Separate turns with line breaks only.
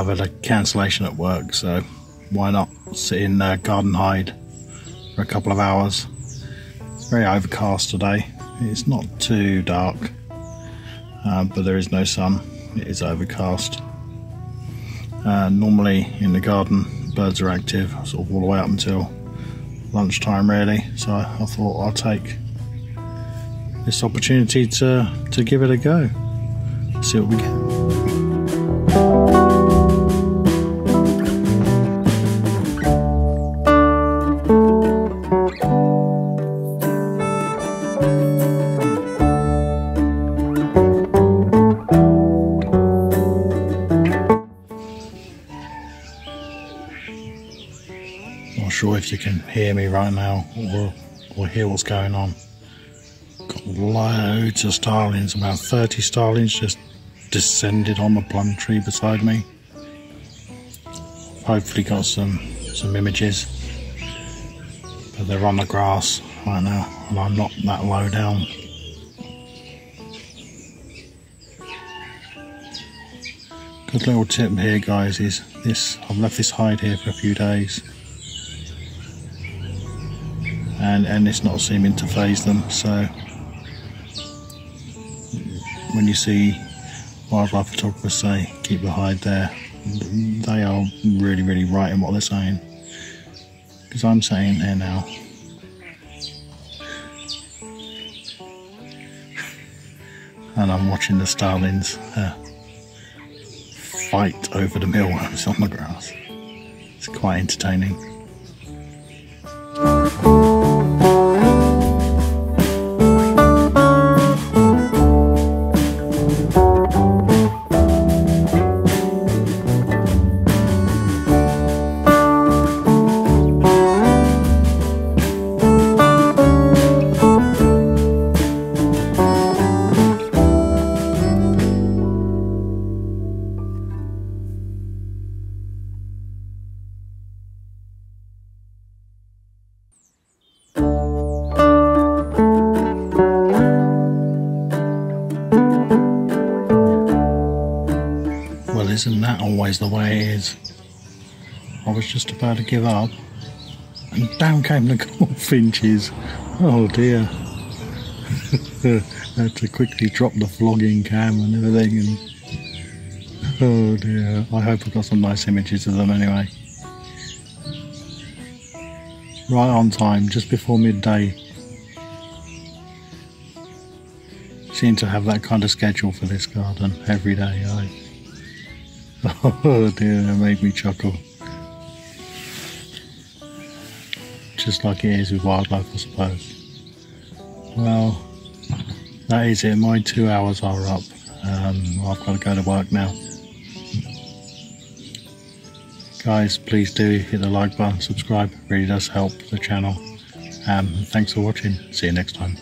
I've had a cancellation at work, so why not sit in garden hide for a couple of hours. It's very overcast today. It's not too dark, but there is no sun. It is overcast. Normally in the garden birds are active sort of all the way up until lunchtime really, so I thought I'll take this opportunity to give it a go, see what we get. Not sure if you can hear me right now or hear what's going on. Got loads of starlings, about 30 starlings just descended on the plum tree beside me. Hopefully got some images, but they're on the grass right now and I'm not that low down. Good little tip here guys is this, I've left this hide here for a few days and it's not seeming to faze them, so when you see wildlife photographers say keep the hide there, they are really right in what they're saying, because I'm saying there now. And I'm watching the starlings fight over the mealworms on the grass. It's quite entertaining. Well, isn't that always the way it is? I was just about to give up and down came the goldfinches. Oh dear. I had to quickly drop the vlogging cam and everything, and oh dear. I hope I got some nice images of them anyway. Right on time, just before midday. Seem to have that kind of schedule for this garden every day. Oh dear, that made me chuckle. Just like it is with wildlife, I suppose. Well, that is it. My 2 hours are up. I've got to go to work now. Guys, please do hit the like button, subscribe. It really does help the channel. Thanks for watching. See you next time.